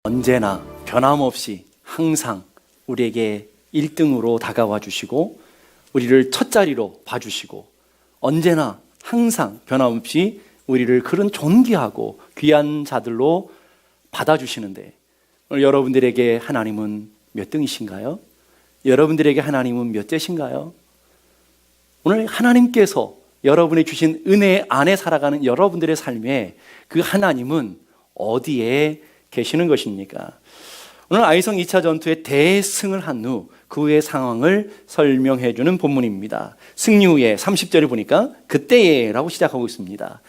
언제나 변함없이 항상 우리에게 1등으로 다가와 주시고 우리를 첫자리로 봐주시고 언제나 항상 변함없이 우리를 그런 존귀하고 귀한 자들로 받아주시는데, 오늘 여러분들에게 하나님은 몇 등이신가요? 여러분들에게 하나님은 몇 대신가요? 오늘 하나님께서 여러분이 주신 은혜 안에 살아가는 여러분들의 삶에 그 하나님은 어디에 계시는 것입니까? 오늘 아이성 2차 전투에 대승을 한 후 그 후의 상황을 설명해 주는 본문입니다. 승리 후에 30절을 보니까 그때에 라고 시작하고 있습니다.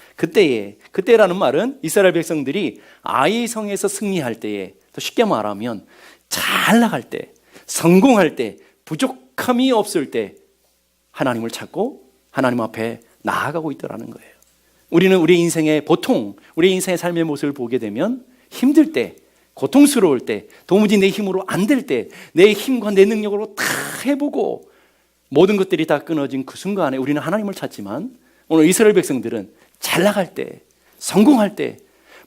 그때라는 말은 이스라엘 백성들이 아이성에서 승리할 때에, 더 쉽게 말하면 잘 나갈 때, 성공할 때, 부족함이 없을 때 하나님을 찾고 하나님 앞에 나아가고 있더라는 거예요. 우리는 우리 인생의 보통 우리 인생의 삶의 모습을 보게 되면 힘들 때, 고통스러울 때, 도무지 내 힘으로 안 될 때, 내 힘과 내 능력으로 다 해보고 모든 것들이 다 끊어진 그 순간에 우리는 하나님을 찾지만, 오늘 이스라엘 백성들은 잘 나갈 때, 성공할 때,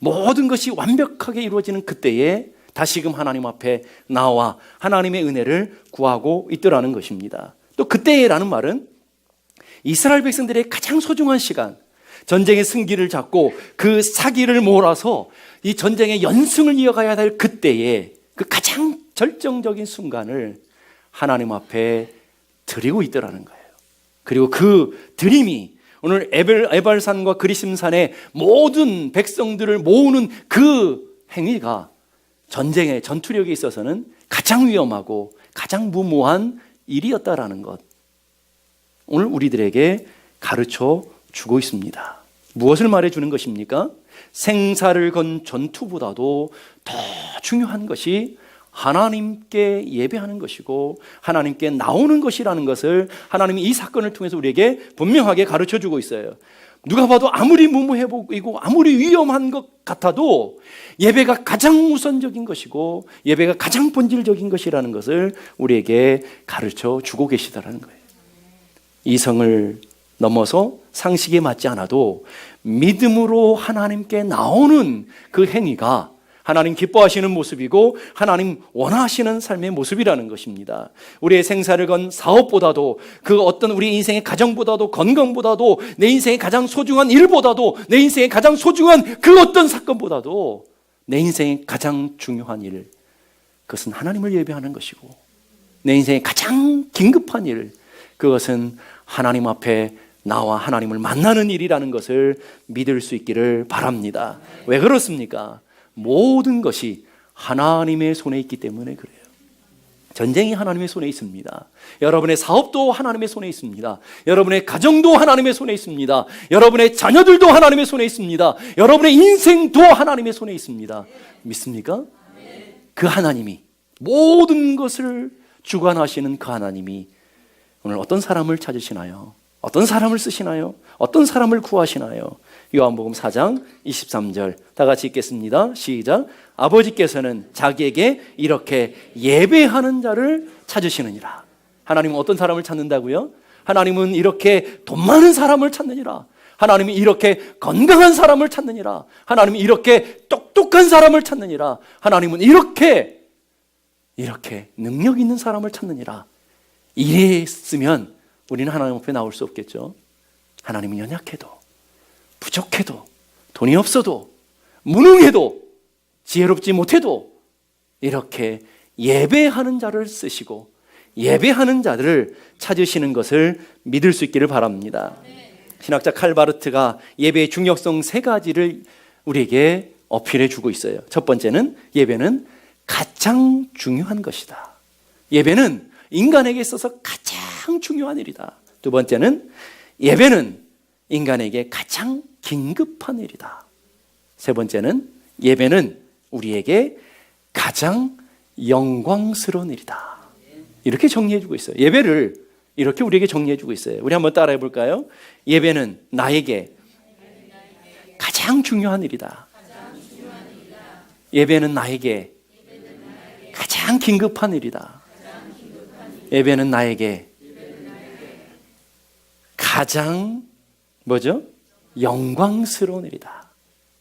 모든 것이 완벽하게 이루어지는 그때에 다시금 하나님 앞에 나와 하나님의 은혜를 구하고 있더라는 것입니다. 또 그때라는 말은 이스라엘 백성들의 가장 소중한 시간, 전쟁의 승기를 잡고 그 사기를 몰아서 이 전쟁의 연승을 이어가야 될 그때에 그 가장 절정적인 순간을 하나님 앞에 드리고 있더라는 거예요. 그리고 그 드림이 오늘 에발산과 그리심산의 모든 백성들을 모으는 그 행위가 전쟁의 전투력에 있어서는 가장 위험하고 가장 무모한 일이었다라는 것, 오늘 우리들에게 가르쳐 주고 있습니다. 무엇을 말해주는 것입니까? 생사를 건 전투보다도 더 중요한 것이 하나님께 예배하는 것이고 하나님께 나오는 것이라는 것을 하나님이 이 사건을 통해서 우리에게 분명하게 가르쳐주고 있어요. 누가 봐도 아무리 무모해 보이고 아무리 위험한 것 같아도 예배가 가장 우선적인 것이고 예배가 가장 본질적인 것이라는 것을 우리에게 가르쳐주고 계시다는 거예요. 이성을 넘어서 상식에 맞지 않아도 믿음으로 하나님께 나오는 그 행위가 하나님 기뻐하시는 모습이고 하나님 원하시는 삶의 모습이라는 것입니다. 우리의 생사를 건 사업보다도, 그 어떤 우리 인생의 가정보다도, 건강보다도, 내 인생의 가장 소중한 일보다도, 내 인생의 가장 소중한 그 어떤 사건보다도 내 인생의 가장 중요한 일, 그것은 하나님을 예배하는 것이고 내 인생의 가장 긴급한 일, 그것은 하나님 앞에 나와 하나님을 만나는 일이라는 것을 믿을 수 있기를 바랍니다. 왜 그렇습니까? 모든 것이 하나님의 손에 있기 때문에 그래요. 전쟁이 하나님의 손에 있습니다. 여러분의 사업도 하나님의 손에 있습니다. 여러분의 가정도 하나님의 손에 있습니다. 여러분의 자녀들도 하나님의 손에 있습니다. 여러분의 인생도 하나님의 손에 있습니다. 믿습니까? 그 하나님이, 모든 것을 주관하시는 그 하나님이 오늘 어떤 사람을 찾으시나요? 어떤 사람을 쓰시나요? 어떤 사람을 구하시나요? 요한복음 4장 23절 다 같이 읽겠습니다. 시작. 아버지께서는 자기에게 이렇게 예배하는 자를 찾으시느니라. 하나님은 어떤 사람을 찾는다고요? 하나님은 이렇게 돈 많은 사람을 찾느니라. 하나님이 이렇게 건강한 사람을 찾느니라. 하나님이 이렇게 똑똑한 사람을 찾느니라. 하나님은 이렇게 능력 있는 사람을 찾느니라. 이랬으면 우리는 하나님 앞에 나올 수 없겠죠. 하나님은 연약해도, 부족해도, 돈이 없어도, 무능해도, 지혜롭지 못해도 이렇게 예배하는 자를 쓰시고 예배하는 자들을 찾으시는 것을 믿을 수 있기를 바랍니다. 신학자 칼바르트가 예배의 중요성 3가지를 우리에게 어필해 주고 있어요. 첫 번째는 예배는 가장 중요한 것이다. 예배는 인간에게 있어서 가장 중요한 일이다. 두 번째는 예배는 인간에게 가장 긴급한 일이다. 세 번째는 예배는 우리에게 가장 영광스러운 일이다. 이렇게 정리해주고 있어요. 예배를 이렇게 우리에게 정리해주고 있어요. 우리 한번 따라해 볼까요? 예배는 나에게 가장 중요한 일이다. 예배는 나에게 가장 긴급한 일이다. 예배는 나에게 가장 영광스러운 일이다.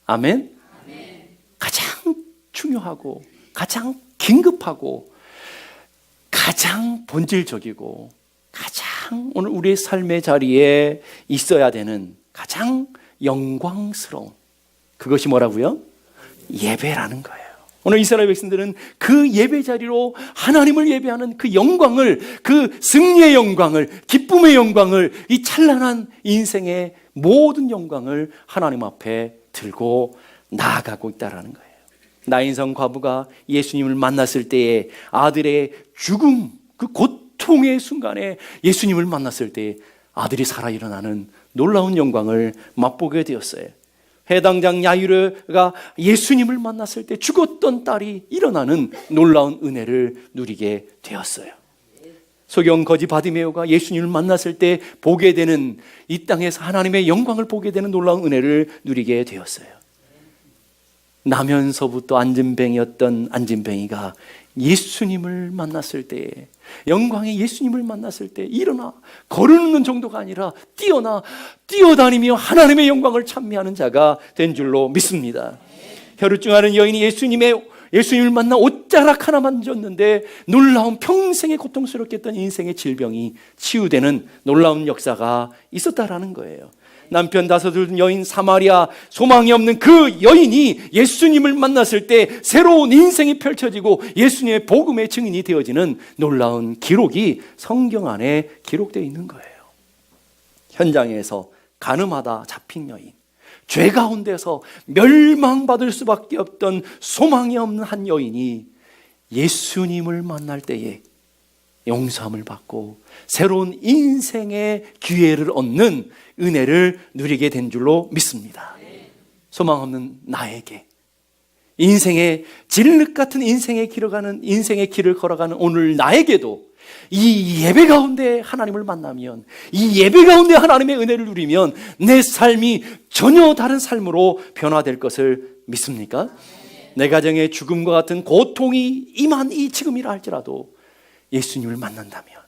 아멘? 가장 중요하고 가장 긴급하고 가장 본질적이고 가장 오늘 우리의 삶의 자리에 있어야 되는 가장 영광스러운 그것이 뭐라고요? 예배라는 거예요. 오늘 이스라엘 백성들은 그 예배 자리로 하나님을 예배하는 그 영광을, 그 승리의 영광을, 기쁨의 영광을, 이 찬란한 인생의 모든 영광을 하나님 앞에 들고 나아가고 있다는 거예요. 나인성 과부가 예수님을 만났을 때에 아들의 죽음, 그 고통의 순간에 예수님을 만났을 때 아들이 살아 일어나는 놀라운 영광을 맛보게 되었어요. 해당장 야이르가 예수님을 만났을 때 죽었던 딸이 일어나는 놀라운 은혜를 누리게 되었어요. 소경 거지 바디메오가 예수님을 만났을 때 보게 되는, 이 땅에서 하나님의 영광을 보게 되는 놀라운 은혜를 누리게 되었어요. 나면서부터 안진뱅이였던 안진뱅이가 예수님을 만났을 때, 영광의 예수님을 만났을 때 일어나 걸으는 정도가 아니라 뛰어다니며 하나님의 영광을 찬미하는 자가 된 줄로 믿습니다. 혈우증하는 여인이 예수님을 만나 옷자락 하나 만졌는데 놀라운, 평생에 고통스럽게 했던 인생의 질병이 치유되는 놀라운 역사가 있었다라는 거예요. 남편 다섯을 여인 사마리아, 소망이 없는 그 여인이 예수님을 만났을 때 새로운 인생이 펼쳐지고 예수님의 복음의 증인이 되어지는 놀라운 기록이 성경 안에 기록되어 있는 거예요. 현장에서 가늠하다 잡힌 여인, 죄 가운데서 멸망받을 수밖에 없던 소망이 없는 한 여인이 예수님을 만날 때에 용서함을 받고 새로운 인생의 기회를 얻는 은혜를 누리게 된 줄로 믿습니다. 소망 없는 나에게, 인생의 진흙 같은 인생의 길을 걸어가는 오늘 나에게도 이 예배 가운데 하나님을 만나면, 이 예배 가운데 하나님의 은혜를 누리면 내 삶이 전혀 다른 삶으로 변화될 것을 믿습니까? 내 가정에 죽음과 같은 고통이 임한 이 지금이라 할지라도 예수님을 만난다면,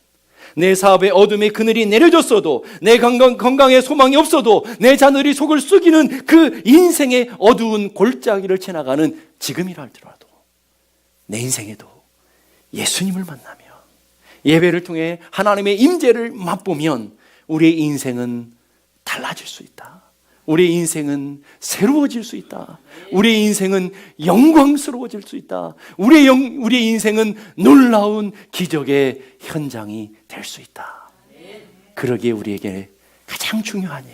내 사업에 어둠의 그늘이 내려졌어도, 내 건강에 소망이 없어도, 내 자녀들이 속을 썩이는 그 인생의 어두운 골짜기를 지나가는 지금이라 할지라도 내 인생에도 예수님을 만나면, 예배를 통해 하나님의 임재를 맛보면 우리의 인생은 달라질 수 있다. 우리의 인생은 새로워질 수 있다. 우리의 인생은 영광스러워질 수 있다. 우리의 인생은 놀라운 기적의 현장이 될 수 있다. 그러기에 우리에게 가장 중요한 일,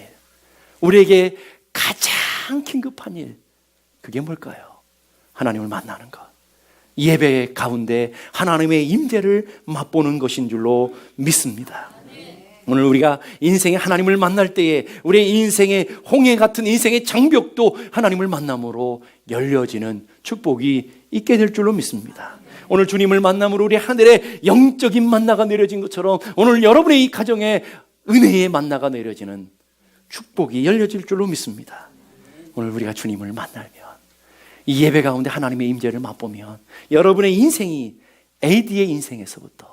우리에게 가장 긴급한 일, 그게 뭘까요? 하나님을 만나는 것, 예배 가운데 하나님의 임재를 맛보는 것인 줄로 믿습니다. 오늘 우리가 인생에 하나님을 만날 때에 우리의 인생의 홍해 같은 인생의 장벽도 하나님을 만남으로 열려지는 축복이 있게 될 줄로 믿습니다. 오늘 주님을 만남으로 우리 하늘에 영적인 만나가 내려진 것처럼 오늘 여러분의 이 가정에 은혜의 만나가 내려지는 축복이 열려질 줄로 믿습니다. 오늘 우리가 주님을 만나면, 이 예배 가운데 하나님의 임재를 맛보면 여러분의 인생이 AD의 인생에서부터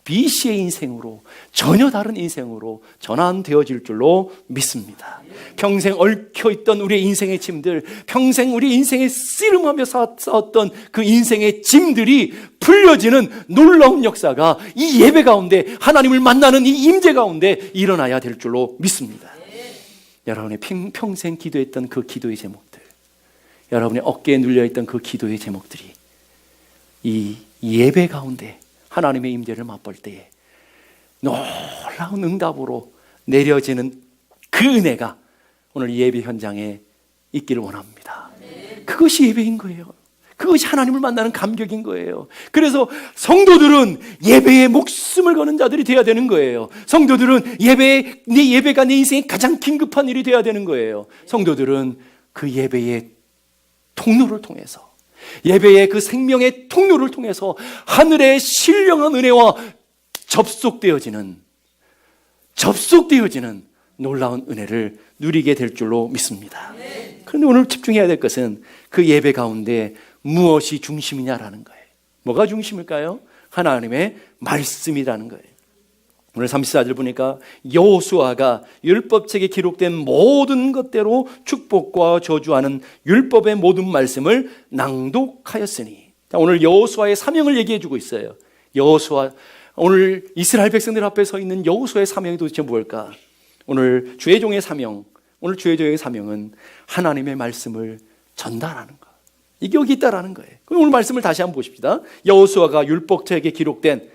BC의 인생으로, 전혀 다른 인생으로 전환되어질 줄로 믿습니다. 평생 얽혀있던 우리의 인생의 짐들, 평생 우리 인생에 씨름하며 쌓았던 그 인생의 짐들이 풀려지는 놀라운 역사가 이 예배 가운데, 하나님을 만나는 이 임재 가운데 일어나야 될 줄로 믿습니다. 여러분의 평생 기도했던 그 기도의 제목들, 여러분의 어깨에 눌려있던 그 기도의 제목들이 이 예배 가운데 하나님의 임재를 맛볼 때에 놀라운 응답으로 내려지는 그 은혜가 오늘 예배 현장에 있기를 원합니다. 그것이 예배인 거예요. 그것이 하나님을 만나는 감격인 거예요. 그래서 성도들은 예배에 목숨을 거는 자들이 되어야 되는 거예요. 성도들은 내 예배가 내 인생의 가장 긴급한 일이 되어야 되는 거예요. 성도들은 그 예배의 통로를 통해서, 예배의 그 생명의 통로를 통해서 하늘의 신령한 은혜와 접속되어지는 놀라운 은혜를 누리게 될 줄로 믿습니다. 그런데 오늘 집중해야 될 것은 그 예배 가운데 무엇이 중심이냐라는 거예요. 뭐가 중심일까요? 하나님의 말씀이라는 거예요. 오늘 34절 보니까 여호수아가 율법책에 기록된 모든 것대로 축복과 저주하는 율법의 모든 말씀을 낭독하였으니, 자, 오늘 여호수아의 사명을 얘기해 주고 있어요. 여호수아, 오늘 이스라엘 백성들 앞에 서 있는 여호수아의 사명이 도대체 뭘까? 오늘 주의 종의 사명, 오늘 주의 종의 사명은 하나님의 말씀을 전달하는 것. 이게 여기 있다라는 거예요. 그럼 오늘 말씀을 다시 한번 보십시다. 여호수아가 율법책에 기록된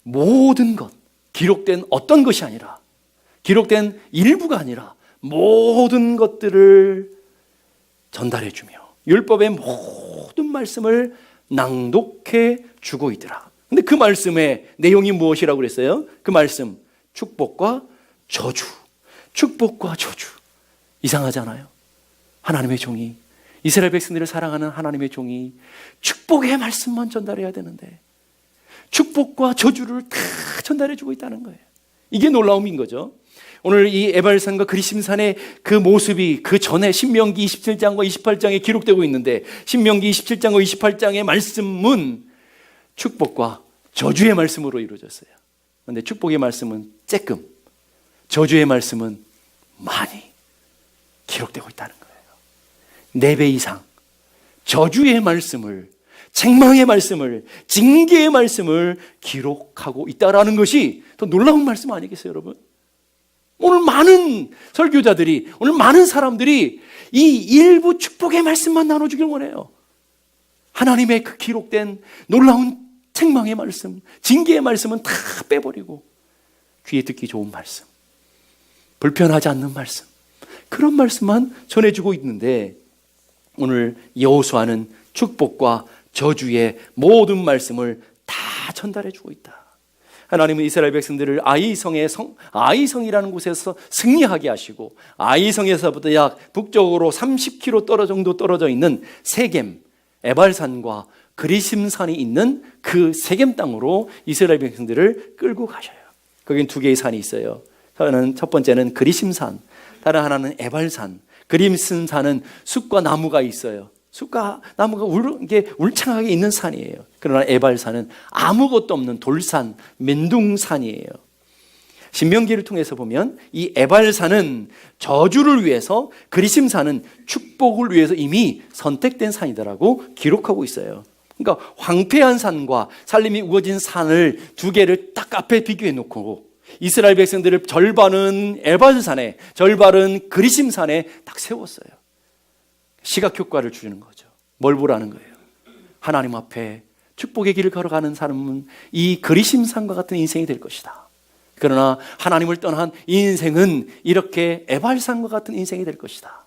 모든 것, 기록된 어떤 것이 아니라, 기록된 일부가 아니라 모든 것들을 전달해 주며 율법의 모든 말씀을 낭독해 주고 있더라. 근데 그 말씀의 내용이 무엇이라고 그랬어요? 그 말씀, 축복과 저주. 축복과 저주. 이상하잖아요. 하나님의 종이, 이스라엘 백성들을 사랑하는 하나님의 종이 축복의 말씀만 전달해야 되는데 축복과 저주를 다 전달해 주고 있다는 거예요. 이게 놀라움인 거죠. 오늘 이 에발산과 그리심산의 그 모습이 그 전에 신명기 27장과 28장에 기록되고 있는데, 신명기 27장과 28장의 말씀은 축복과 저주의 말씀으로 이루어졌어요. 그런데 축복의 말씀은 쬐끔, 저주의 말씀은 많이 기록되고 있다는 거예요. 4배 이상 저주의 말씀을, 책망의 말씀을, 징계의 말씀을 기록하고 있다는 것이 더 놀라운 말씀 아니겠어요, 여러분? 오늘 많은 설교자들이, 오늘 많은 사람들이 이 일부 축복의 말씀만 나눠주길 원해요. 하나님의 그 기록된 놀라운 책망의 말씀, 징계의 말씀은 다 빼버리고 귀에 듣기 좋은 말씀, 불편하지 않는 말씀, 그런 말씀만 전해주고 있는데, 오늘 여호수아는 축복과 저주의 모든 말씀을 다 전달해주고 있다. 하나님은 이스라엘 백성들을 아이성이라는 곳에서 승리하게 하시고, 아이성에서부터 약 북쪽으로 30km 정도 떨어져 있는 세겜, 에발산과 그리심산이 있는 그 세겜 땅으로 이스라엘 백성들을 끌고 가셔요. 거긴 2개의 산이 있어요. 첫 번째는 그리심산, 다른 하나는 에발산. 그리심산은 숲과 나무가 있어요. 숲과 나무가 울창하게 있는 산이에요. 그러나 에발산은 아무것도 없는 돌산, 맨둥산이에요. 신명기를 통해서 보면 이 에발산은 저주를 위해서, 그리심산은 축복을 위해서 이미 선택된 산이다라고 기록하고 있어요. 그러니까 황폐한 산과 살림이 우거진 산을 2개를 딱 앞에 비교해 놓고 이스라엘 백성들을 절반은 에발산에, 절반은 그리심산에 딱 세웠어요. 시각 효과를 주는 거죠. 뭘 보라는 거예요? 하나님 앞에 축복의 길을 걸어가는 사람은 이 그리심산과 같은 인생이 될 것이다. 그러나 하나님을 떠난 인생은 이렇게 에발산과 같은 인생이 될 것이다.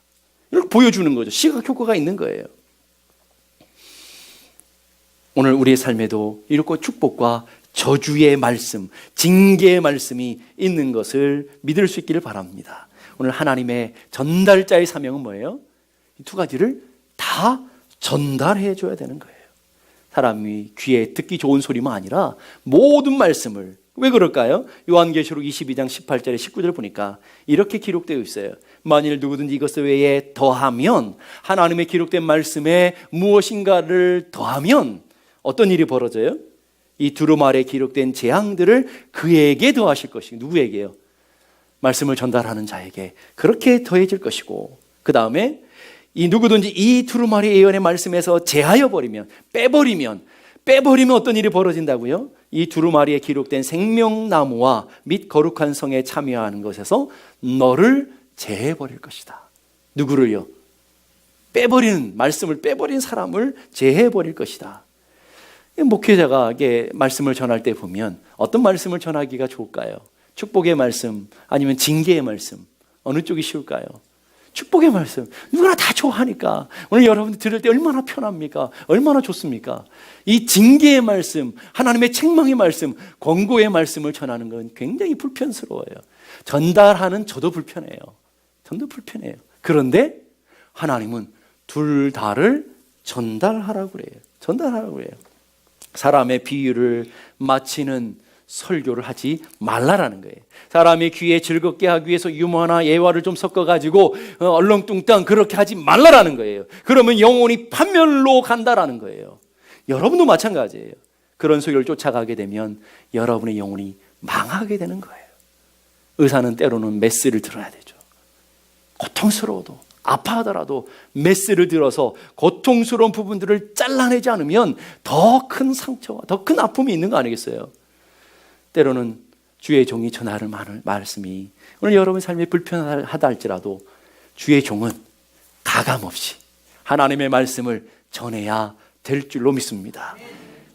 이렇게 보여주는 거죠. 시각 효과가 있는 거예요. 오늘 우리의 삶에도 이렇게 축복과 저주의 말씀, 징계의 말씀이 있는 것을 믿을 수 있기를 바랍니다. 오늘 하나님의 전달자의 사명은 뭐예요? 이 2가지를 다 전달해 줘야 되는 거예요. 사람이 귀에 듣기 좋은 소리만 아니라 모든 말씀을. 왜 그럴까요? 요한계시록 22장 18절에 19절 보니까 이렇게 기록되어 있어요. 만일 누구든지 이것 외에 더하면, 하나님의 기록된 말씀에 무엇인가를 더하면 어떤 일이 벌어져요? 이 두루마리에 기록된 재앙들을 그에게 더하실 것이고, 누구에게요? 말씀을 전달하는 자에게 그렇게 더해질 것이고, 그 다음에 이 누구든지 이 두루마리 예언의 말씀에서 제하여 버리면, 빼버리면 어떤 일이 벌어진다고요? 이 두루마리에 기록된 생명나무와 및 거룩한 성에 참여하는 것에서 너를 제해버릴 것이다. 누구를요? 빼버리는, 말씀을 빼버린 사람을 제해버릴 것이다. 목회자가 말씀을 전할 때 보면 어떤 말씀을 전하기가 좋을까요? 축복의 말씀, 아니면 징계의 말씀, 어느 쪽이 쉬울까요? 축복의 말씀, 누구나 다 좋아하니까. 오늘 여러분들 들을 때 얼마나 편합니까? 얼마나 좋습니까? 이 징계의 말씀, 하나님의 책망의 말씀, 권고의 말씀을 전하는 건 굉장히 불편스러워요. 전달하는 저도 불편해요. 전도 불편해요. 그런데 하나님은 둘 다를 전달하라고 그래요. 전달하라고 그래요. 사람의 비유를 마치는 설교를 하지 말라라는 거예요. 사람의 귀에 즐겁게 하기 위해서 유머나 예화를 좀 섞어가지고 얼렁뚱땅 그렇게 하지 말라라는 거예요. 그러면 영혼이 판멸로 간다라는 거예요. 여러분도 마찬가지예요. 그런 소리를 쫓아가게 되면 여러분의 영혼이 망하게 되는 거예요. 의사는 때로는 메스를 들어야 되죠. 고통스러워도 아파하더라도 메스를 들어서 고통스러운 부분들을 잘라내지 않으면 더 큰 상처와 더 큰 아픔이 있는 거 아니겠어요? 때로는 주의 종이 전하는 말씀이 오늘 여러분 삶이 불편하다 할지라도 주의 종은 가감없이 하나님의 말씀을 전해야 될 줄로 믿습니다.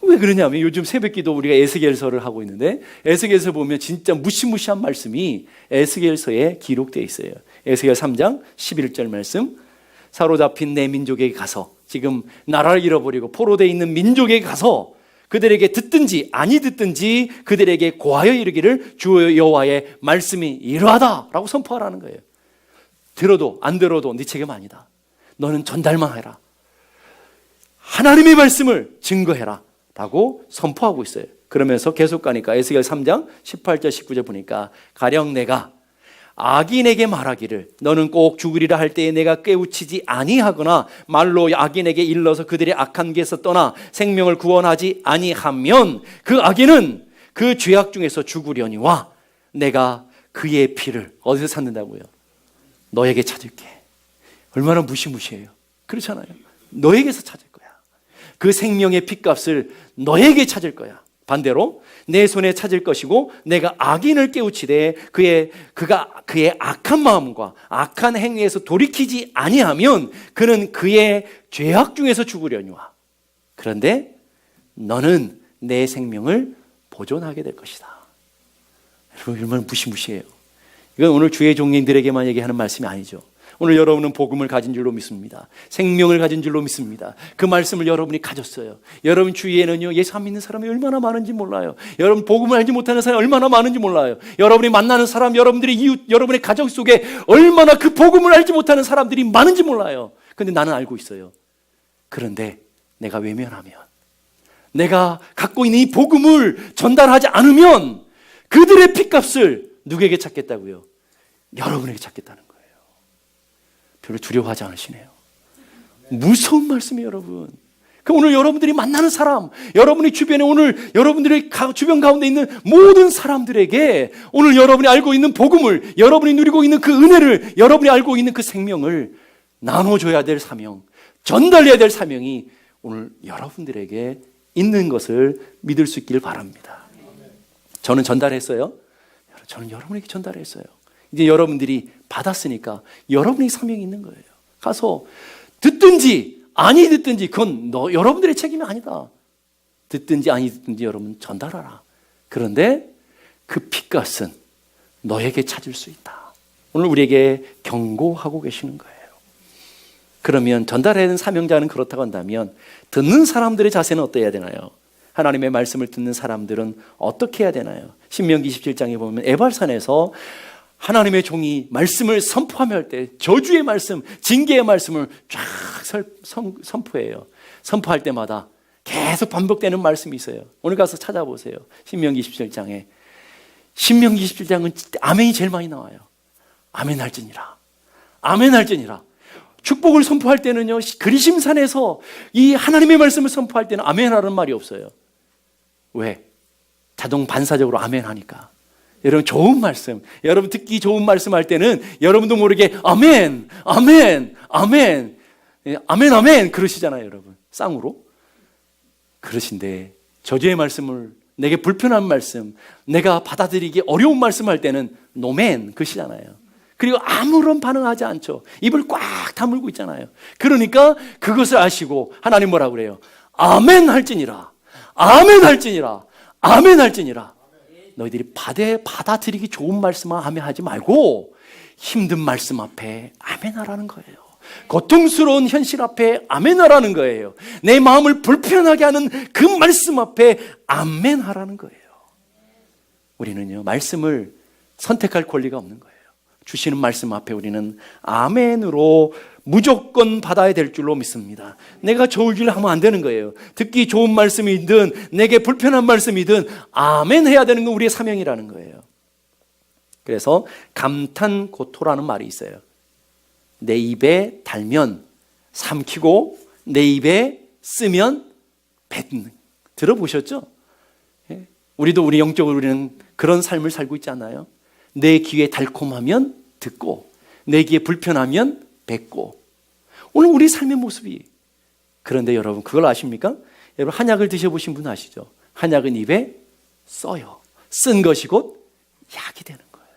왜 그러냐면 요즘 새벽기도 우리가 에스겔서를 하고 있는데 에스겔서 보면 진짜 무시무시한 말씀이 에스겔서에 기록되어 있어요. 에스겔 3장 11절 말씀, 사로잡힌 내 민족에게 가서, 지금 나라를 잃어버리고 포로되어 있는 민족에게 가서 그들에게 듣든지 아니 듣든지 그들에게 고하여 이르기를 주 여호와의 말씀이 이러하다라고 선포하라는 거예요. 들어도 안 들어도 네 책임 아니다. 너는 전달만 해라. 하나님의 말씀을 증거해라 라고 선포하고 있어요. 그러면서 계속 가니까 에스겔 3장 18절 19절 보니까 가령 내가 악인에게 말하기를 너는 꼭 죽으리라 할 때에 내가 깨우치지 아니하거나 말로 악인에게 일러서 그들의 악한 길에서 떠나 생명을 구원하지 아니하면 그 악인은 그 죄악 중에서 죽으려니와 내가 그의 피를 어디서 찾는다고요? 너에게 찾을게. 얼마나 무시무시해요. 그렇잖아요. 너에게서 찾을 거야. 그 생명의 핏값을 너에게 찾을 거야. 반대로 내 손에 찾을 것이고 내가 악인을 깨우치되 그가 그의 악한 마음과 악한 행위에서 돌이키지 아니하면 그는 그의 죄악 중에서 죽으려니와 그런데 너는 내 생명을 보존하게 될 것이다. 여러분 얼마나 무시무시해요. 이건 오늘 주의 종인들에게만 얘기하는 말씀이 아니죠. 오늘 여러분은 복음을 가진 줄로 믿습니다. 생명을 가진 줄로 믿습니다. 그 말씀을 여러분이 가졌어요. 여러분 주위에는요, 예수 안 믿는 사람이 얼마나 많은지 몰라요. 여러분 복음을 알지 못하는 사람이 얼마나 많은지 몰라요. 여러분이 만나는 사람, 여러분들의 이웃, 여러분의 가정 속에 얼마나 그 복음을 알지 못하는 사람들이 많은지 몰라요. 근데 나는 알고 있어요. 그런데 내가 외면하면, 내가 갖고 있는 이 복음을 전달하지 않으면 그들의 핏값을 누구에게 찾겠다고요? 여러분에게 찾겠다는 거예요. 별로 두려워하지 않으시네요. 무서운 말씀이에요, 여러분. 그럼 오늘 여러분들이 만나는 사람, 여러분의 주변에 오늘 여러분들의 주변 가운데 있는 모든 사람들에게 오늘 여러분이 알고 있는 복음을, 여러분이 누리고 있는 그 은혜를, 여러분이 알고 있는 그 생명을 나눠줘야 될 사명, 전달해야 될 사명이 오늘 여러분들에게 있는 것을 믿을 수 있기를 바랍니다. 저는 전달했어요. 저는 여러분에게 전달했어요. 이제 여러분들이 받았으니까 여러분의 사명이 있는 거예요. 가서 듣든지 아니 듣든지 그건 여러분들의 책임이 아니다. 듣든지 아니 듣든지 여러분 전달하라. 그런데 그 핏값은 너에게 찾을 수 있다. 오늘 우리에게 경고하고 계시는 거예요. 그러면 전달해야 하는 사명자는 그렇다고 한다면 듣는 사람들의 자세는 어떠해야 되나요? 하나님의 말씀을 듣는 사람들은 어떻게 해야 되나요? 신명기 27장에 보면 에발산에서 하나님의 종이 말씀을 선포하며 할 때 저주의 말씀, 징계의 말씀을 쫙 선포해요. 선포할 때마다 계속 반복되는 말씀이 있어요. 오늘 가서 찾아보세요. 신명기 27장에. 신명기 27장은 아멘이 제일 많이 나와요. 아멘 할지니라. 아멘 할지니라. 축복을 선포할 때는요, 그리심산에서 이 하나님의 말씀을 선포할 때는 아멘 하라는 말이 없어요. 왜? 자동 반사적으로 아멘 하니까. 여러분 좋은 말씀, 여러분 듣기 좋은 말씀 할 때는 여러분도 모르게 아멘, 아멘, 아멘, 아멘, 아멘 그러시잖아요, 여러분. 쌍으로. 그러신데 저주의 말씀을, 내게 불편한 말씀, 내가 받아들이기 어려운 말씀 할 때는 노멘 그러시잖아요. 그리고 아무런 반응하지 않죠. 입을 꽉 다물고 있잖아요. 그러니까 그것을 아시고 하나님 뭐라고 그래요? 아멘 할지니라, 아멘 할지니라, 아멘 할지니라. 너희들이 받아들이기 좋은 말씀만 아멘 하지 말고 힘든 말씀 앞에 아멘 하라는 거예요. 고통스러운 현실 앞에 아멘 하라는 거예요. 내 마음을 불편하게 하는 그 말씀 앞에 아멘 하라는 거예요. 우리는요, 말씀을 선택할 권리가 없는 거예요. 주시는 말씀 앞에 우리는 아멘으로 무조건 받아야 될 줄로 믿습니다. 내가 저울질 하면 안 되는 거예요. 듣기 좋은 말씀이든 내게 불편한 말씀이든 아멘 해야 되는 건 우리의 사명이라는 거예요. 그래서 감탄고토라는 말이 있어요. 내 입에 달면 삼키고 내 입에 쓰면 뱉는. 들어보셨죠? 우리도 우리 영적으로 우리는 그런 삶을 살고 있지 않나요? 내 귀에 달콤하면 듣고 내 귀에 불편하면 뱉고 오늘 우리 삶의 모습이 그런데 여러분 그걸 아십니까? 여러분 한약을 드셔보신 분 아시죠? 한약은 입에 써요. 쓴 것이 곧 약이 되는 거예요.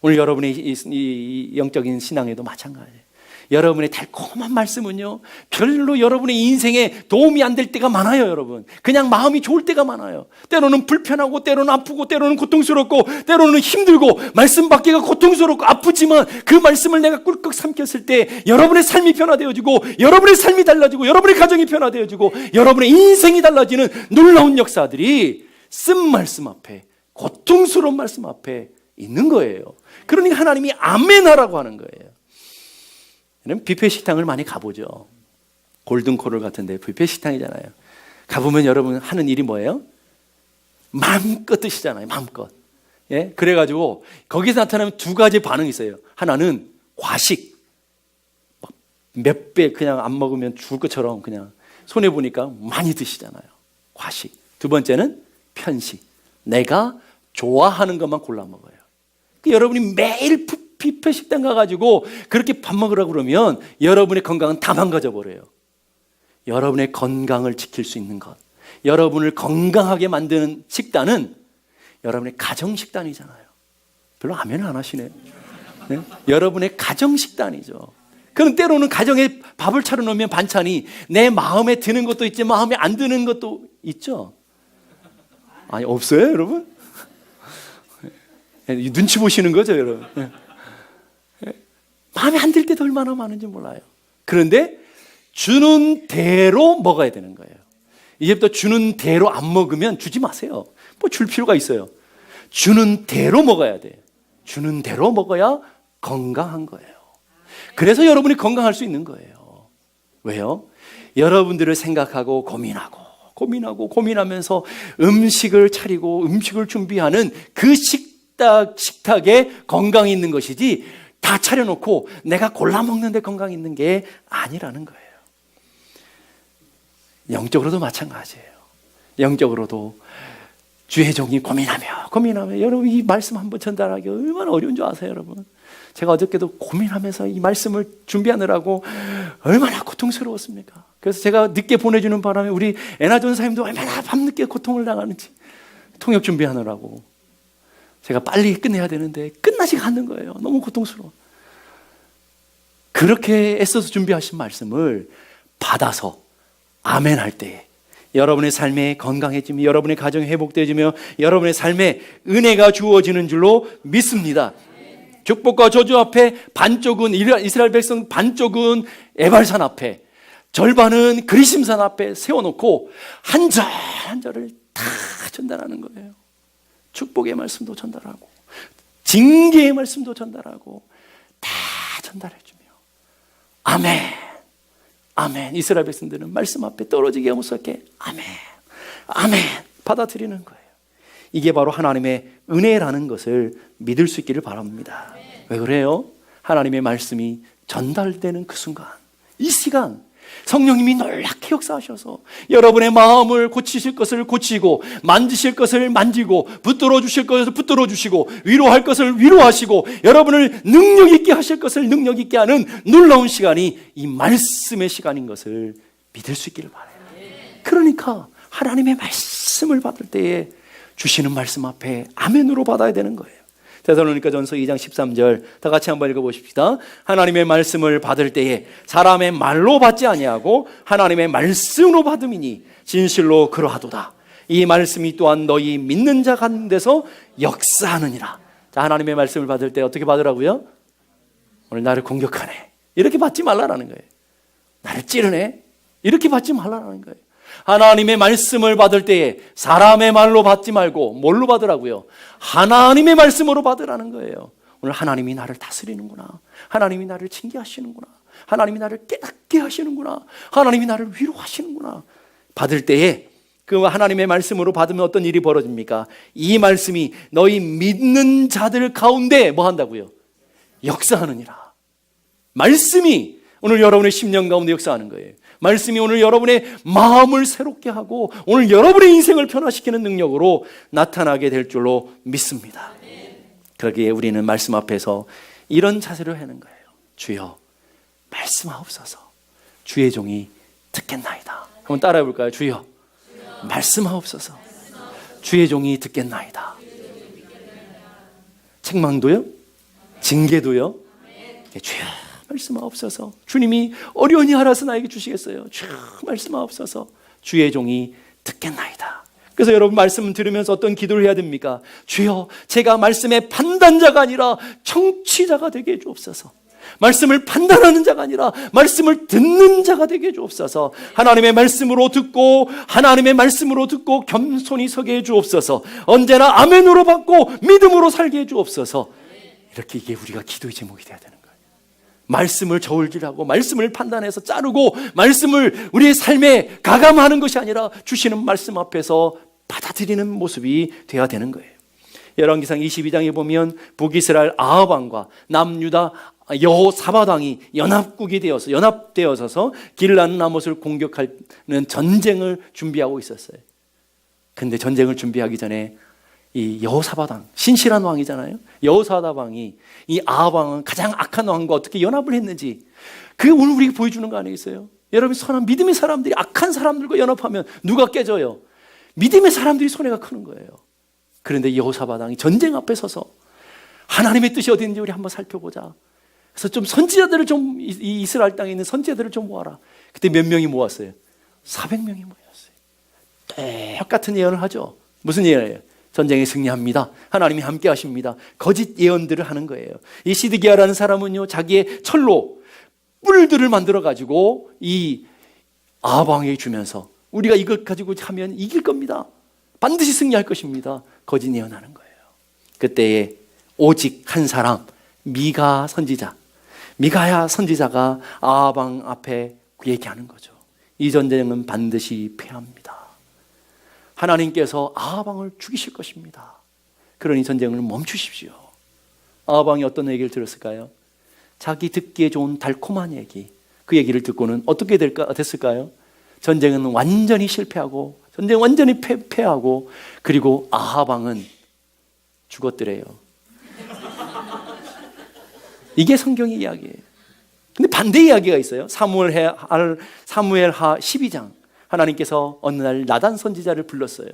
오늘 여러분의 이 영적인 신앙에도 마찬가지예요. 여러분의 달콤한 말씀은요 별로 여러분의 인생에 도움이 안 될 때가 많아요. 여러분 그냥 마음이 좋을 때가 많아요. 때로는 불편하고 때로는 아프고 때로는 고통스럽고 때로는 힘들고 말씀 받기가 고통스럽고 아프지만 그 말씀을 내가 꿀꺽 삼켰을 때 여러분의 삶이 변화되어지고 여러분의 삶이 달라지고 여러분의 가정이 변화되어지고 여러분의 인생이 달라지는 놀라운 역사들이 쓴 말씀 앞에 고통스러운 말씀 앞에 있는 거예요. 그러니까 하나님이 아멘하라고 하는 거예요. 뷔페 식당을 많이 가보죠. 골든코럴 같은데 뷔페 식당이잖아요. 가보면 여러분 하는 일이 뭐예요? 마음껏 드시잖아요. 마음껏. 예? 그래가지고 거기서 나타나면 두 가지 반응이 있어요. 하나는 과식. 몇 배 그냥 안 먹으면 죽을 것처럼 그냥 손해보니까 많이 드시잖아요. 과식. 두 번째는 편식. 내가 좋아하는 것만 골라 먹어요. 여러분이 매일 뷔페 식당 가가지고 그렇게 밥 먹으라고 그러면 여러분의 건강은 다 망가져 버려요. 여러분의 건강을 지킬 수 있는 것, 여러분을 건강하게 만드는 식단은 여러분의 가정 식단이잖아요. 별로 아멘을 안 하시네요. 네? 여러분의 가정 식단이죠. 그럼 때로는 가정에 밥을 차려놓으면 반찬이 내 마음에 드는 것도 있지 마음에 안 드는 것도 있죠. 아니 없어요 여러분? 눈치 보시는 거죠 여러분. 마음에 안 들 때도 얼마나 많은지 몰라요. 그런데 주는 대로 먹어야 되는 거예요. 이제부터 주는 대로 안 먹으면 주지 마세요. 뭐 줄 필요가 있어요. 주는 대로 먹어야 돼요. 주는 대로 먹어야 건강한 거예요. 그래서 여러분이 건강할 수 있는 거예요. 왜요? 여러분들을 생각하고 고민하면서 음식을 차리고 음식을 준비하는 그 식탁에 건강이 있는 것이지 다 차려놓고 내가 골라 먹는데 건강이 있는 게 아니라는 거예요. 영적으로도 마찬가지예요. 영적으로도 주의 종이 고민하며 여러분 이 말씀 한번 전달하기 얼마나 어려운 줄 아세요 여러분? 제가 어저께도 고민하면서 이 말씀을 준비하느라고 얼마나 고통스러웠습니까? 그래서 제가 늦게 보내주는 바람에 우리 애나 전사님도 얼마나 밤늦게 고통을 당하는지 통역 준비하느라고 제가 빨리 끝내야 되는데 끝나지가 않는 거예요. 너무 고통스러워. 그렇게 애써서 준비하신 말씀을 받아서 아멘할 때 여러분의 삶에 건강해지며 여러분의 가정이 회복되어지며 여러분의 삶에 은혜가 주어지는 줄로 믿습니다. 축복과 저주 앞에 반쪽은 이스라엘 백성 반쪽은 에발산 앞에 절반은 그리심산 앞에 세워놓고 한 절 한 절을 다 전달하는 거예요. 축복의 말씀도 전달하고 징계의 말씀도 전달하고 다 전달해주며 아멘 아멘. 이스라엘 백성들은 말씀 앞에 떨어지게 무섭게 아멘 아멘 받아들이는 거예요. 이게 바로 하나님의 은혜라는 것을 믿을 수 있기를 바랍니다. 왜 그래요? 하나님의 말씀이 전달되는 그 순간 이 시간 성령님이 놀랍게 역사하셔서 여러분의 마음을 고치실 것을 고치고 만지실 것을 만지고 붙들어 주실 것을 붙들어 주시고 위로할 것을 위로하시고 여러분을 능력 있게 하실 것을 능력 있게 하는 놀라운 시간이 이 말씀의 시간인 것을 믿을 수 있기를 바라요. 그러니까 하나님의 말씀을 받을 때에 주시는 말씀 앞에 아멘으로 받아야 되는 거예요. 데살로니가전서 2장 13절 다 같이 한번 읽어보십시다. 하나님의 말씀을 받을 때에 사람의 말로 받지 아니하고 하나님의 말씀으로 받음이니 진실로 그러하도다. 이 말씀이 또한 너희 믿는 자 가운데서 역사하느니라. 자, 하나님의 말씀을 받을 때 어떻게 받으라고요? 오늘 나를 공격하네 이렇게 받지 말라라는 거예요. 나를 찌르네 이렇게 받지 말라라는 거예요. 하나님의 말씀을 받을 때에 사람의 말로 받지 말고 뭘로 받으라고요? 하나님의 말씀으로 받으라는 거예요. 오늘 하나님이 나를 다스리는구나. 하나님이 나를 징계하시는구나. 하나님이 나를 깨닫게 하시는구나. 하나님이 나를 위로하시는구나. 받을 때에 그 하나님의 말씀으로 받으면 어떤 일이 벌어집니까? 이 말씀이 너희 믿는 자들 가운데 뭐 한다고요? 역사하느니라. 말씀이 오늘 여러분의 심령 가운데 역사하는 거예요. 말씀이 오늘 여러분의 마음을 새롭게 하고 오늘 여러분의 인생을 변화시키는 능력으로 나타나게 될 줄로 믿습니다. 그러기에 우리는 말씀 앞에서 이런 자세를 하는 거예요. 주여, 말씀하옵소서. 주의 종이 듣겠나이다. 한번 따라해 볼까요? 주여, 말씀하옵소서. 주의 종이 듣겠나이다. 책망도요? 징계도요? 주여, 말씀하옵소서. 주님이 어려우니 알아서 나에게 주시겠어요. 주여, 말씀하옵소서. 주의 종이 듣겠나이다. 그래서 여러분, 말씀을 들으면서 어떤 기도를 해야 됩니까? 주여, 제가 말씀의 판단자가 아니라 청취자가 되게 해주옵소서. 말씀을 판단하는 자가 아니라 말씀을 듣는 자가 되게 해주옵소서. 하나님의 말씀으로 듣고 하나님의 말씀으로 듣고 겸손히 서게 해주옵소서. 언제나 아멘으로 받고 믿음으로 살게 해주옵소서. 이렇게 이게 우리가 기도의 제목이 돼야 되는 거예요. 말씀을 저울질하고 말씀을 판단해서 자르고 말씀을 우리의 삶에 가감하는 것이 아니라 주시는 말씀 앞에서 받아들이는 모습이 돼야 되는 거예요. 열왕기상 22장에 보면 북이스라엘 아합 왕과 남유다 여호사밧 왕이 연합되어서 길르앗 라못을 공격하는 전쟁을 준비하고 있었어요. 근데 전쟁을 준비하기 전에 이 여호사밧 왕, 신실한 왕이잖아요. 여호사밧 왕이 이 아합 왕은 가장 악한 왕과 어떻게 연합을 했는지, 그게 오늘 우리에게 보여주는 거 아니겠어요? 여러분, 선한 믿음의 사람들이 악한 사람들과 연합하면 누가 깨져요? 믿음의 사람들이 손해가 크는 거예요. 그런데 여호사밧 왕이 전쟁 앞에 서서 하나님의 뜻이 어디 있는지 우리 한번 살펴보자. 그래서 좀 선지자들을 좀, 이 이스라엘 땅에 있는 선지자들을 좀 모아라. 그때 몇 명이 모았어요? 400명이 모였어요. 똑같은 예언을 하죠. 무슨 예언이에요? 전쟁에 승리합니다. 하나님이 함께 하십니다. 거짓 예언들을 하는 거예요. 이 시드기야라는 사람은요, 자기의 철로 뿔들을 만들어 가지고 이 아합 왕에게 주면서 우리가 이것 가지고 하면 이길 겁니다. 반드시 승리할 것입니다. 거짓 예언하는 거예요. 그때에 오직 한 사람, 미가 미가야 선지자가 아합 왕 앞에 얘기하는 거죠. 이 전쟁은 반드시 패합니다. 하나님께서 아합 왕을 죽이실 것입니다. 그러니 전쟁을 멈추십시오. 아합 왕이 어떤 얘기를 들었을까요? 자기 듣기에 좋은 달콤한 얘기, 그 얘기를 듣고는 어떻게 됐을까요? 전쟁은 완전히 실패하고, 전쟁은 완전히 패하고, 그리고 아합 왕은 죽었더래요. 이게 성경의 이야기예요. 근데 반대 이야기가 있어요. 사무엘하 12장. 하나님께서 어느 날 나단 선지자를 불렀어요.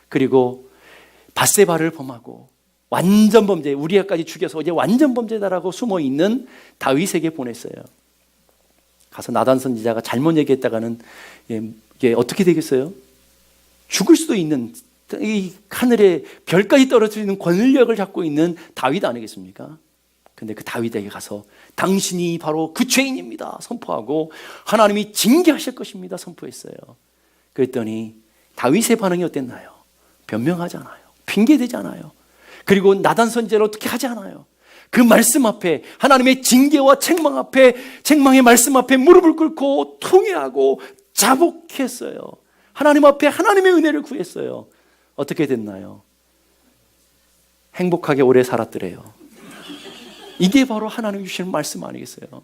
그리고 밧세바를 범하고 완전 범죄, 우리아까지 죽여서 이제 완전 범죄다라고 숨어 있는 다윗에게 보냈어요. 가서 나단 선지자가 잘못 얘기했다가는 이게 어떻게 되겠어요? 죽을 수도 있는, 이 하늘에 별까지 떨어뜨리는 권력을 갖고 있는 다윗 아니겠습니까? 근데 그 다윗에게 가서 당신이 바로 그 죄인입니다 선포하고 하나님이 징계하실 것입니다 선포했어요. 그랬더니 다윗의 반응이 어땠나요? 변명하지 않아요. 핑계대지 않아요. 그리고 나단 선지자를 어떻게 하지 않아요. 그 말씀 앞에, 하나님의 징계와 책망의 말씀 앞에 무릎을 꿇고 통회하고 자복했어요. 하나님 앞에 하나님의 은혜를 구했어요. 어떻게 됐나요? 행복하게 오래 살았더래요. 이게 바로 하나님 주시는 말씀 아니겠어요?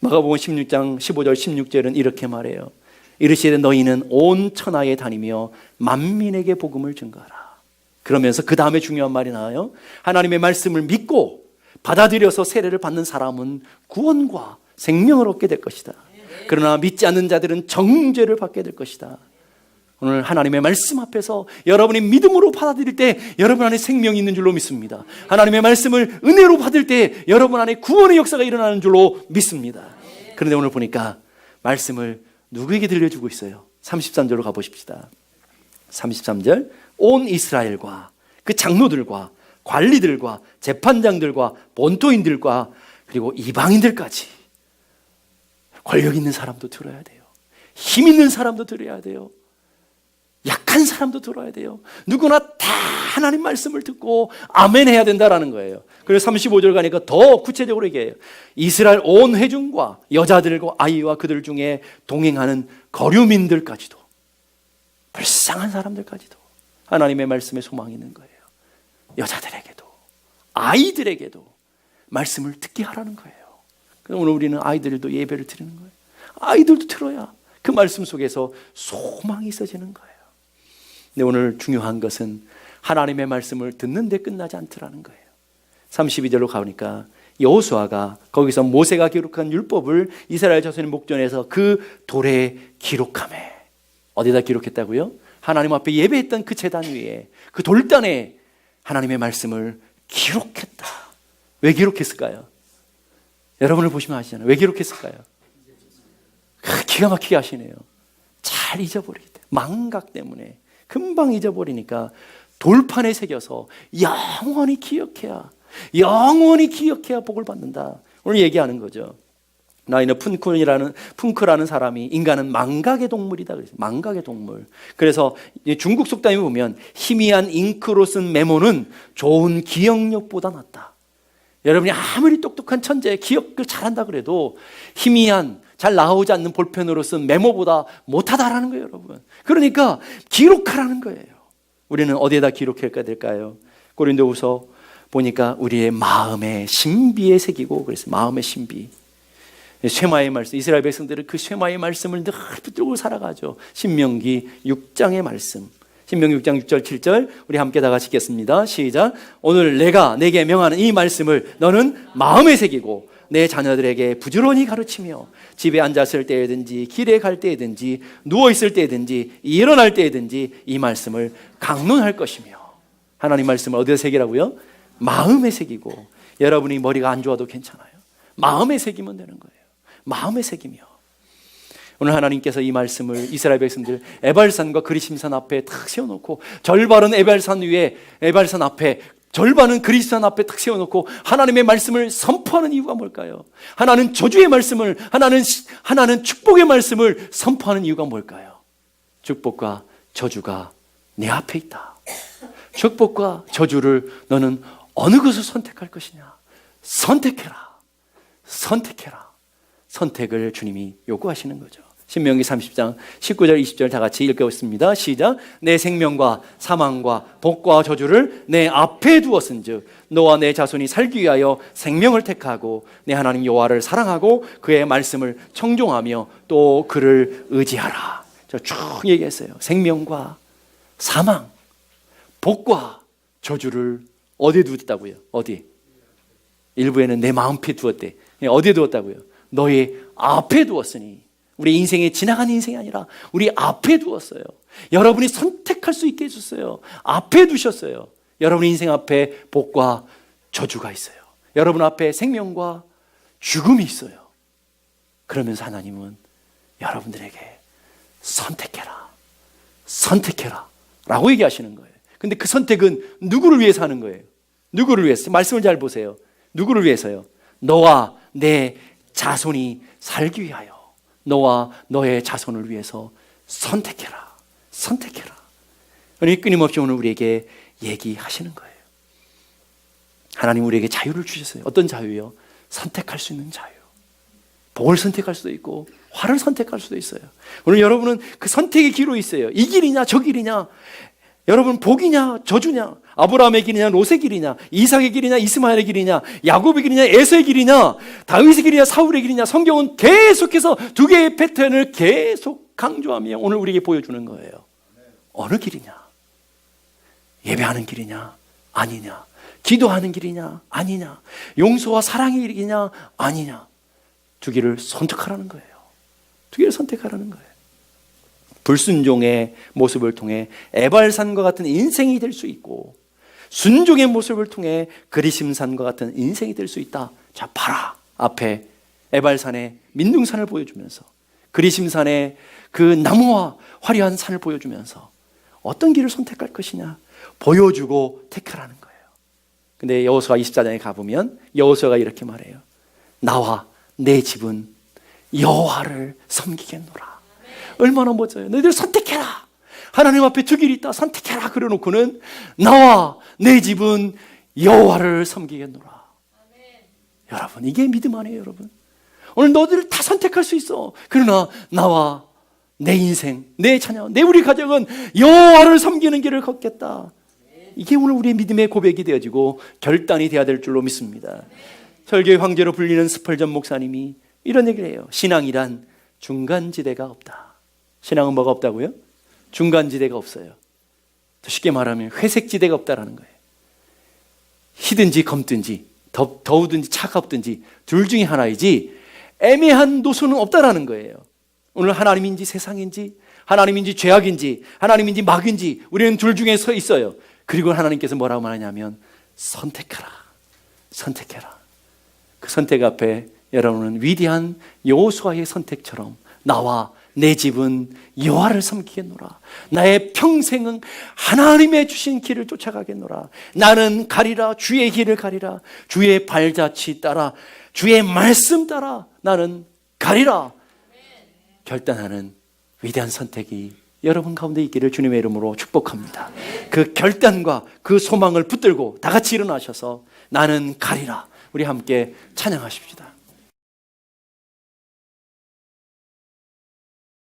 마가복음 16장 15절 16절은 이렇게 말해요. 이르시되 너희는 온 천하에 다니며 만민에게 복음을 증거하라. 그러면서 그 다음에 중요한 말이 나와요. 하나님의 말씀을 믿고 받아들여서 세례를 받는 사람은 구원과 생명을 얻게 될 것이다. 그러나 믿지 않는 자들은 정죄를 받게 될 것이다. 오늘 하나님의 말씀 앞에서 여러분이 믿음으로 받아들일 때 여러분 안에 생명이 있는 줄로 믿습니다. 하나님의 말씀을 은혜로 받을 때 여러분 안에 구원의 역사가 일어나는 줄로 믿습니다. 그런데 오늘 보니까 말씀을 누구에게 들려주고 있어요? 33절로 가보십시다. 33절, 온 이스라엘과 그 장로들과 관리들과 재판장들과 본토인들과 그리고 이방인들까지, 권력 있는 사람도 들어야 돼요. 힘 있는 사람도 들어야 돼요. 약한 사람도 들어야 돼요. 누구나 다 하나님 말씀을 듣고 아멘 해야 된다라는 거예요. 그래서 35절 가니까 더 구체적으로 얘기해요. 이스라엘 온 회중과 여자들과 아이와 그들 중에 동행하는 거류민들까지도, 불쌍한 사람들까지도 하나님의 말씀에 소망이 있는 거예요. 여자들에게도 아이들에게도 말씀을 듣게 하라는 거예요. 그래서 오늘 우리는 아이들도 예배를 드리는 거예요. 아이들도 들어야 그 말씀 속에서 소망이 있어지는 거예요. 근데 오늘 중요한 것은 하나님의 말씀을 듣는 데 끝나지 않더라는 거예요. 32절로 가보니까 여호수아가 거기서 모세가 기록한 율법을 이스라엘 자손의 목전에서 그 돌에 기록하매. 어디다 기록했다고요? 하나님 앞에 예배했던 그 제단 위에, 그 돌단에 하나님의 말씀을 기록했다. 왜 기록했을까요? 여러분을 보시면 아시잖아요. 왜 기록했을까요? 기가 막히게 하시네요. 잘 잊어버리기 때문에, 망각 때문에 금방 잊어버리니까 돌판에 새겨서 영원히 기억해야 복을 받는다. 오늘 얘기하는 거죠. 나이는 푼크라는 사람이 인간은 망각의 동물이다 그랬어요. 망각의 동물. 그래서 중국 속담에 보면 희미한 잉크로 쓴 메모는 좋은 기억력보다 낫다. 여러분이 아무리 똑똑한 천재, 기억을 잘한다 그래도 희미한, 잘 나오지 않는 볼펜으로 쓴 메모보다 못하다라는 거예요, 여러분. 그러니까 기록하라는 거예요. 우리는 어디에다 기록해야 될까요? 고린도후서 보니까 우리의 마음의 신비에 새기고 그랬어요. 마음의 신비. 쇠마의 말씀, 이스라엘 백성들은 그 쇠마의 말씀을 늘 붙들고 살아가죠. 신명기 6장의 말씀. 신명기 6장 6절 7절 우리 함께 다 같이 읽겠습니다. 시작. 오늘 내가 내게 명하는 이 말씀을 너는 마음에 새기고 내 자녀들에게 부지런히 가르치며 집에 앉았을 때든지 길에 갈 때든지 누워있을 때든지 일어날 때든지 이 말씀을 강론할 것이며. 하나님 말씀을 어디에 새기라고요? 마음에 새기고. 여러분이 머리가 안 좋아도 괜찮아요. 마음에 새기면 되는 거예요. 마음에 새기며. 오늘 하나님께서 이 말씀을 이스라엘 백성들 에발산과 그리심산 앞에 탁 세워놓고, 절반은 에발산 앞에, 절반은 그리심산 앞에 탁 세워놓고 하나님의 말씀을 선포하는 이유가 뭘까요? 하나는 저주의 말씀을, 하나는 축복의 말씀을 선포하는 이유가 뭘까요? 축복과 저주가 내 앞에 있다. 축복과 저주를 너는 어느 것을 선택할 것이냐? 선택해라. 선택을 주님이 요구하시는 거죠. 신명기 30장 19절 20절 다 같이 읽겠습니다. 시작. 내 생명과 사망과 복과 저주를 내 앞에 두었은즉 너와 내 자손이 살기 위하여 생명을 택하고 내 하나님 여호와를 사랑하고 그의 말씀을 청종하며 또 그를 의지하라. 쭉 얘기했어요. 생명과 사망, 복과 저주를 어디에 두었다고요? 어디? 일부에는 내 마음에 두었대. 어디에 두었다고요? 너의 앞에 두었으니. 우리 인생에 지나간 인생이 아니라 우리 앞에 두었어요. 여러분이 선택할 수 있게 해줬어요. 앞에 두셨어요. 여러분 인생 앞에 복과 저주가 있어요. 여러분 앞에 생명과 죽음이 있어요. 그러면서 하나님은 여러분들에게 선택해라 라고 얘기하시는 거예요. 근데 그 선택은 누구를 위해서 하는 거예요? 누구를 위해서? 말씀을 잘 보세요. 누구를 위해서요? 너와 내 자손이 살기 위하여. 너와 너의 자손을 위해서 선택해라. 그러니 끊임없이 오늘 우리에게 얘기하시는 거예요. 하나님 우리에게 자유를 주셨어요. 어떤 자유요? 선택할 수 있는 자유. 복을 선택할 수도 있고 화를 선택할 수도 있어요. 오늘 여러분은 그 선택의 기로 있어요. 이 길이냐 저 길이냐, 여러분 복이냐 저주냐, 아브라함의 길이냐 롯의 길이냐, 이삭의 길이냐 이스마엘의 길이냐, 야곱의 길이냐 에서의 길이냐, 다윗의 길이냐 사울의 길이냐. 성경은 계속해서 두 개의 패턴을 계속 강조하며 오늘 우리에게 보여주는 거예요. 어느 길이냐? 예배하는 길이냐 아니냐, 기도하는 길이냐 아니냐, 용서와 사랑의 길이냐 아니냐. 두 길을 선택하라는 거예요. 두 개를 선택하라는 거예요. 불순종의 모습을 통해 에발산과 같은 인생이 될 수 있고, 순종의 모습을 통해 그리심산과 같은 인생이 될 수 있다. 자, 봐라. 앞에 에발산의 민둥산을 보여주면서, 그리심산의 그 나무와 화려한 산을 보여주면서 어떤 길을 선택할 것이냐 보여주고 택하라는 거예요. 근데 여호수아 24장에 가보면 여호수아가 이렇게 말해요. 나와 내 집은 여호와를 섬기겠노라. 얼마나 멋져요. 너희들 선택해라. 하나님 앞에 두 길이 있다. 선택해라. 그래놓고는 나와 내 집은 여호와를 섬기겠노라. 아멘. 여러분, 이게 믿음 아니에요, 여러분? 오늘 너희들 다 선택할 수 있어. 그러나 나와 내 인생, 내 자녀, 내 우리 가정은 여호와를 섬기는 길을 걷겠다. 이게 오늘 우리의 믿음의 고백이 되어지고 결단이 되어야 될 줄로 믿습니다. 설교의 황제로 불리는 스펄전 목사님이 이런 얘기를 해요. 신앙이란 중간지대가 없다. 신앙은 뭐가 없다고요? 중간지대가 없어요. 더 쉽게 말하면 회색지대가 없다라는 거예요. 희든지 검든지 더우든지 차갑든지 둘 중에 하나이지 애매한 노선은 없다라는 거예요. 오늘 하나님인지 세상인지, 하나님인지 죄악인지, 하나님인지 마귀인지 우리는 둘 중에 서 있어요. 그리고 하나님께서 뭐라고 말하냐면 선택하라. 선택해라. 그 선택 앞에 여러분은 위대한 여호수아의 선택처럼 나와 내 집은 여호와를 섬기겠노라. 나의 평생은 하나님의 주신 길을 쫓아가겠노라. 나는 가리라. 주의 길을 가리라. 주의 발자취 따라, 주의 말씀 따라 나는 가리라. 결단하는 위대한 선택이 여러분 가운데 있기를 주님의 이름으로 축복합니다. 그 결단과 그 소망을 붙들고 다 같이 일어나셔서 나는 가리라. 우리 함께 찬양하십시다.